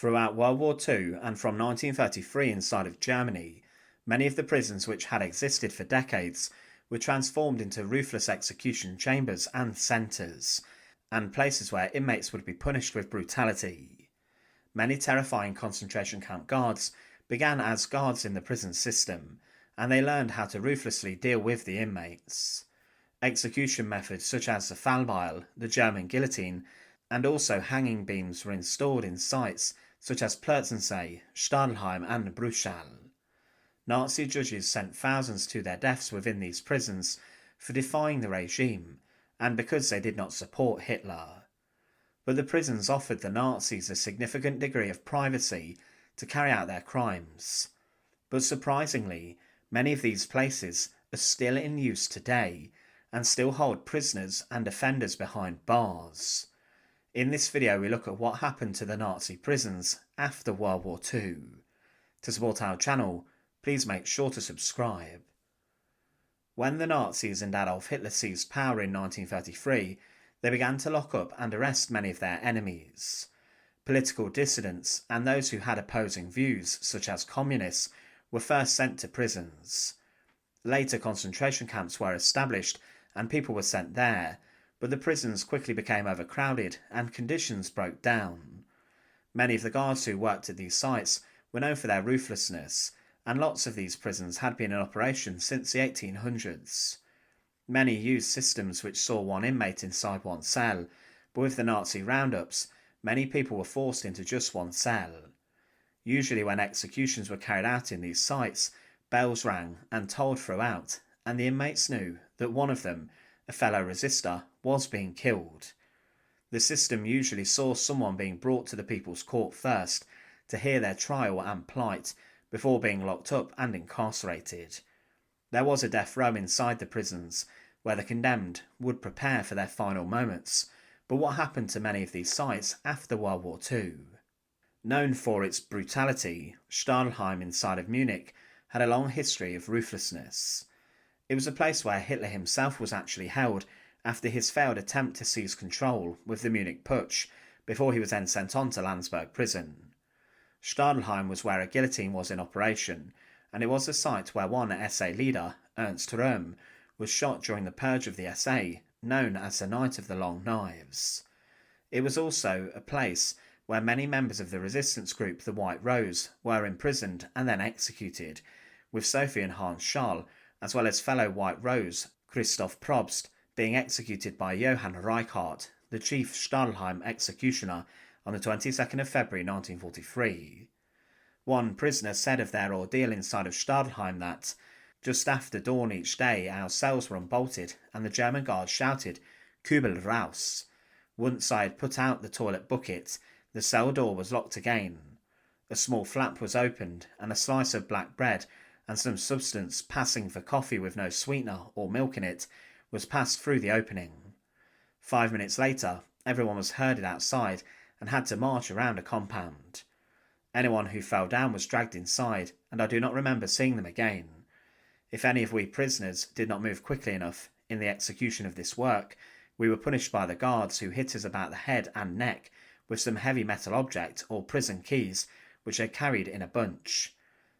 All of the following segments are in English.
Throughout World War II and from 1933 inside of Germany, many of the prisons which had existed for decades were transformed into ruthless execution chambers and centres, and places where inmates would be punished with brutality. Many terrifying concentration camp guards began as guards in the prison system, and they learned how to ruthlessly deal with the inmates. Execution methods such as the Fallbeil, the German guillotine, and also hanging beams were installed in sites such as Plötzensee, Stadelheim and Bruchsal. Nazi judges sent thousands to their deaths within these prisons for defying the regime, and because they did not support Hitler. But the prisons offered the Nazis a significant degree of privacy to carry out their crimes. But surprisingly, many of these places are still in use today and still hold prisoners and offenders behind bars. In this video we look at what happened to the Nazi prisons after World War II. To support our channel, please make sure to subscribe. When the Nazis and Adolf Hitler seized power in 1933, they began to lock up and arrest many of their enemies. Political dissidents and those who had opposing views, such as communists, were first sent to prisons. Later concentration camps were established and people were sent there, but the prisons quickly became overcrowded and conditions broke down. Many of the guards who worked at these sites were known for their ruthlessness, and lots of these prisons had been in operation since the 1800s. Many used systems which saw one inmate inside one cell, but with the Nazi roundups, many people were forced into just one cell. Usually when executions were carried out in these sites, bells rang and tolled throughout, and the inmates knew that one of them, a fellow resistor, was being killed. The system usually saw someone being brought to the People's Court first to hear their trial and plight before being locked up and incarcerated. There was a death row inside the prisons where the condemned would prepare for their final moments, but what happened to many of these sites after World War II? Known for its brutality, Stadelheim inside of Munich had a long history of ruthlessness. It was a place where Hitler himself was actually held after his failed attempt to seize control with the Munich Putsch, before he was then sent on to Landsberg prison. Stadelheim was where a guillotine was in operation, and it was the site where one SA leader, Ernst Röhm, was shot during the purge of the SA, known as the Night of the Long Knives. It was also a place where many members of the resistance group the White Rose were imprisoned and then executed, with Sophie and Hans Schall, as well as fellow White Rose Christoph Probst, being executed by Johann Reichardt, the chief Stadelheim executioner, on the 22nd of February 1943. One prisoner said of their ordeal inside of Stadelheim that, "Just after dawn each day our cells were unbolted and the German guards shouted, 'Kübel raus!' Once I had put out the toilet bucket, the cell door was locked again. A small flap was opened and a slice of black bread and some substance passing for coffee with no sweetener or milk in it was passed through the opening. 5 minutes later, everyone was herded outside and had to march around a compound. Anyone who fell down was dragged inside, and I do not remember seeing them again. If any of we prisoners did not move quickly enough in the execution of this work, we were punished by the guards, who hit us about the head and neck with some heavy metal object or prison keys which they carried in a bunch.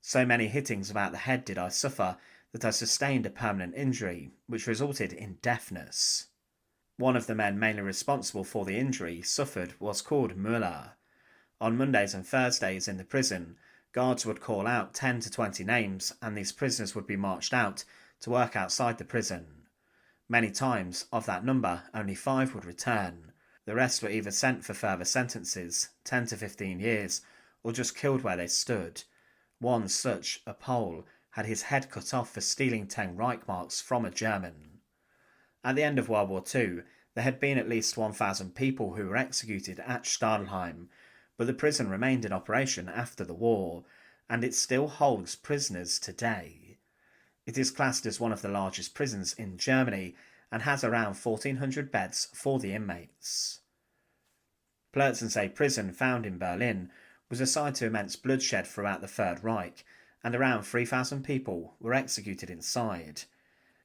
So many hittings about the head did I suffer that I sustained a permanent injury, which resulted in deafness." One of the men mainly responsible for the injury suffered was called Müller. On Mondays and Thursdays in the prison, guards would call out 10 to 20 names and these prisoners would be marched out to work outside the prison. Many times, of that number, only 5 would return. The rest were either sent for further sentences, 10 to 15 years, or just killed where they stood. One such, a Pole, had his head cut off for stealing 10 Reichmarks from a German. At the end of World War II, there had been at least 1,000 people who were executed at Stadelheim, but the prison remained in operation after the war, and it still holds prisoners today. It is classed as one of the largest prisons in Germany and has around 1,400 beds for the inmates. Plötzensee prison, found in Berlin, was a site to immense bloodshed throughout the Third Reich, and around 3,000 people were executed inside.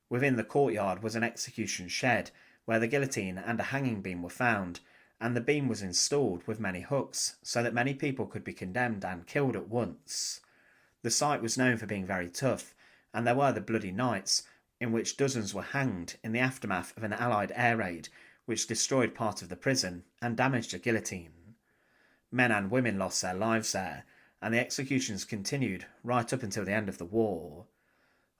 Within the courtyard was an execution shed where the guillotine and a hanging beam were found, and the beam was installed with many hooks so that many people could be condemned and killed at once. The site was known for being very tough, and there were the Bloody Nights, in which dozens were hanged in the aftermath of an Allied air raid which destroyed part of the prison and damaged a guillotine. Men and women lost their lives there, and the executions continued right up until the end of the war.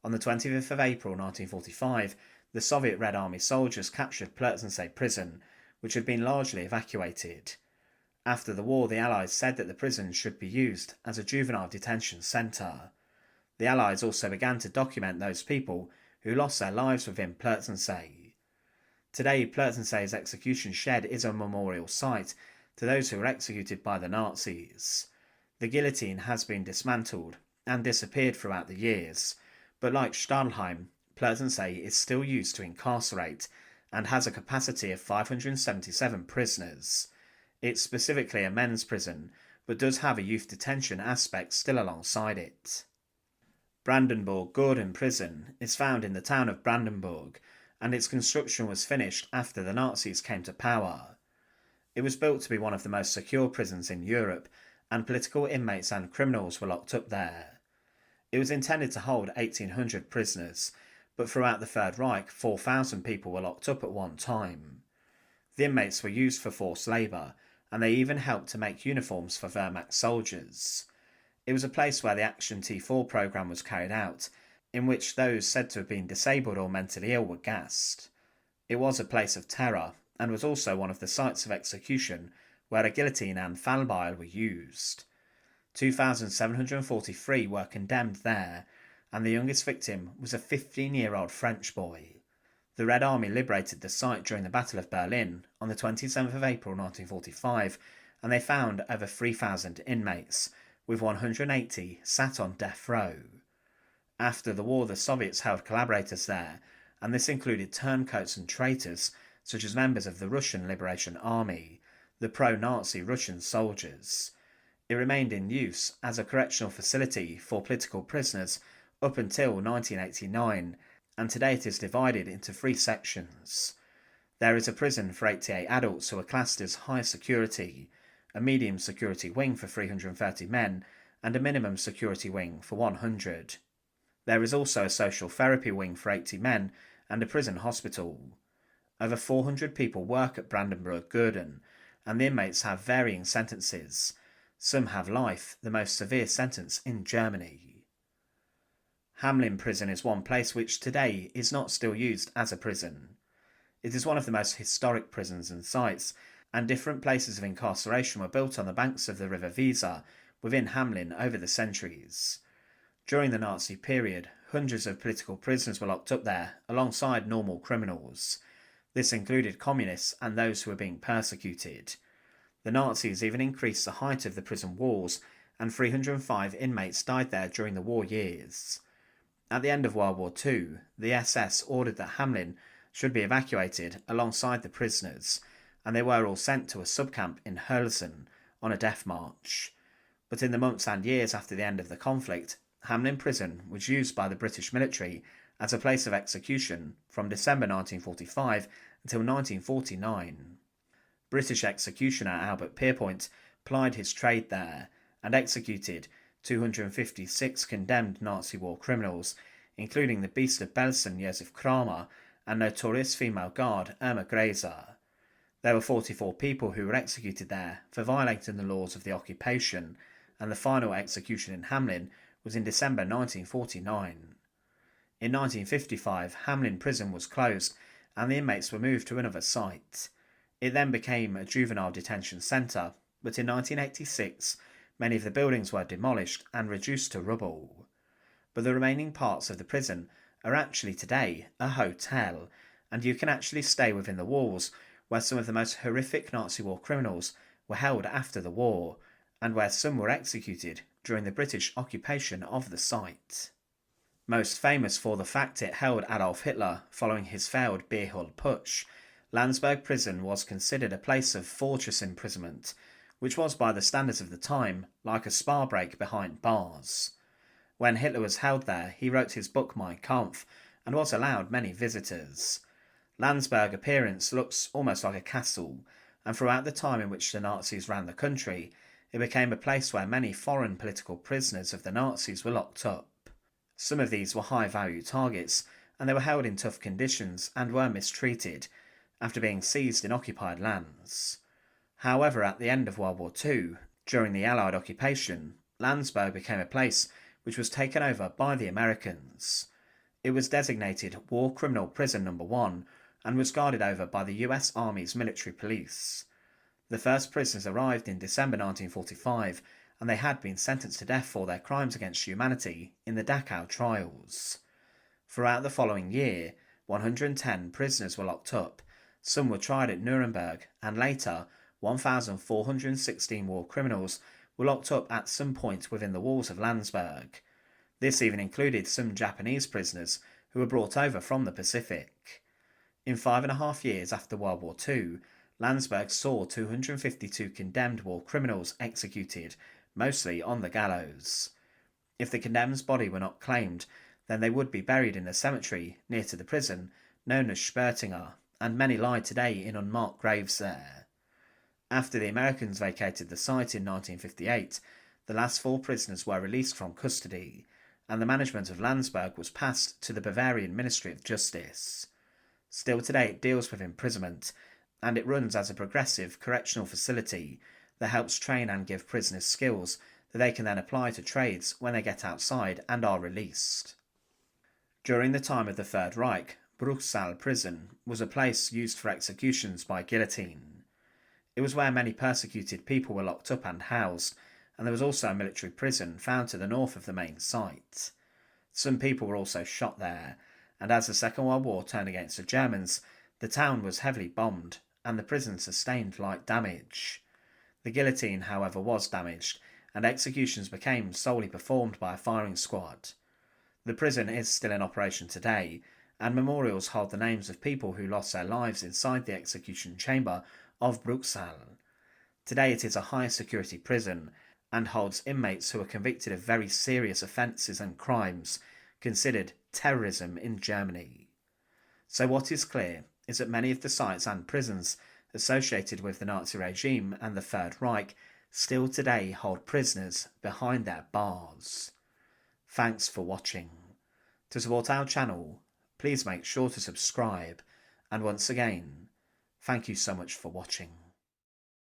On the 25th of April 1945, the Soviet Red Army soldiers captured Plötzensee prison, which had been largely evacuated. After the war, the Allies said that the prison should be used as a juvenile detention centre. The Allies also began to document those people who lost their lives within Plötzensee. Today, Plötzensee's execution shed is a memorial site to those who were executed by the Nazis. The guillotine has been dismantled and disappeared throughout the years, but like Stadelheim, Plötzensee is still used to incarcerate and has a capacity of 577 prisoners. It's specifically a men's prison, but does have a youth detention aspect still alongside it. Brandenburg-Gordon Prison is found in the town of Brandenburg, and its construction was finished after the Nazis came to power. It was built to be one of the most secure prisons in Europe, and political inmates and criminals were locked up there. It was intended to hold 1,800 prisoners, but throughout the Third Reich 4,000 people were locked up at one time. The inmates were used for forced labour, and they even helped to make uniforms for Wehrmacht soldiers. It was a place where the Action T4 programme was carried out, in which those said to have been disabled or mentally ill were gassed. It was a place of terror, and was also one of the sites of execution where a guillotine and fan bile were used. 2,743 were condemned there, and the youngest victim was a 15-year-old French boy. The Red Army liberated the site during the Battle of Berlin on the 27th of April 1945, and they found over 3,000 inmates, with 180 sat on death row. After the war, the Soviets held collaborators there, and this included turncoats and traitors, such as members of the Russian Liberation Army, the pro-Nazi Russian soldiers. It remained in use as a correctional facility for political prisoners up until 1989, and today it is divided into 3 sections. There is a prison for 88 adults who are classed as high security, a medium security wing for 330 men, and a minimum security wing for 100. There is also a social therapy wing for 80 men and a prison hospital. Over 400 people work at Brandenburg-Gordon, and the inmates have varying sentences. Some have life, the most severe sentence in Germany. Hamelin Prison is one place which today is not still used as a prison. It is one of the most historic prisons and sites, and different places of incarceration were built on the banks of the River Weser within Hamelin over the centuries. During the Nazi period, hundreds of political prisoners were locked up there alongside normal criminals. This included communists and those who were being persecuted. The Nazis even increased the height of the prison walls, and 305 inmates died there during the war years. At the end of World War II, the SS ordered that Hamelin should be evacuated alongside the prisoners, and they were all sent to a subcamp in Hörlsen on a death march. But in the months and years after the end of the conflict, Hamelin Prison was used by the British military as a place of execution from December 1945 until 1949. British executioner Albert Pierpoint plied his trade there and executed 256 condemned Nazi war criminals, including the Beast of Belsen Josef Kramer and notorious female guard Irma Gräser. There were 44 people who were executed there for violating the laws of the occupation, and the final execution in Hamelin was in December 1949. In 1955, Hamelin Prison was closed and the inmates were moved to another site. It then became a juvenile detention centre, but in 1986 many of the buildings were demolished and reduced to rubble. But the remaining parts of the prison are actually today a hotel, and you can actually stay within the walls where some of the most horrific Nazi war criminals were held after the war, and where some were executed during the British occupation of the site. Most famous for the fact it held Adolf Hitler following his failed beer hall putsch, Landsberg Prison was considered a place of fortress imprisonment, which was by the standards of the time like a spa break behind bars. When Hitler was held there, he wrote his book Mein Kampf and was allowed many visitors. Landsberg appearance looks almost like a castle, and throughout the time in which the Nazis ran the country, it became a place where many foreign political prisoners of the Nazis were locked up. Some of these were high-value targets, and they were held in tough conditions and were mistreated after being seized in occupied lands. However, at the end of World War II, during the Allied occupation, Landsberg became a place which was taken over by the Americans. It was designated War Criminal Prison No. 1 and was guarded over by the US Army's military police. The first prisoners arrived in December 1945, and they had been sentenced to death for their crimes against humanity in the Dachau trials. Throughout the following year, 110 prisoners were locked up. Some were tried at Nuremberg, and later 1,416 war criminals were locked up at some point within the walls of Landsberg. This even included some Japanese prisoners who were brought over from the Pacific. In 5.5 years after World War II, Landsberg saw 252 condemned war criminals executed, mostly on the gallows. If the condemned's body were not claimed, then they would be buried in a cemetery near to the prison, known as Spertinger, and many lie today in unmarked graves there. After the Americans vacated the site in 1958, the last 4 prisoners were released from custody, and the management of Landsberg was passed to the Bavarian Ministry of Justice. Still today it deals with imprisonment, and it runs as a progressive correctional facility that helps train and give prisoners skills that they can then apply to trades when they get outside and are released. During the time of the Third Reich, Bruchsal prison was a place used for executions by guillotine. It was where many persecuted people were locked up and housed, and there was also a military prison found to the north of the main site. Some people were also shot there, and as the Second World War turned against the Germans, the town was heavily bombed, and the prison sustained light damage. The guillotine, however, was damaged, and executions became solely performed by a firing squad. The prison is still in operation today, and memorials hold the names of people who lost their lives inside the execution chamber of Bruchsal. Today it is a high security prison, and holds inmates who are convicted of very serious offences and crimes, considered terrorism in Germany. So what is clear is that many of the sites and prisons associated with the Nazi regime and the Third Reich still today hold prisoners behind their bars. Thanks for watching. To support our channel, please make sure to subscribe, and once again, thank you so much for watching.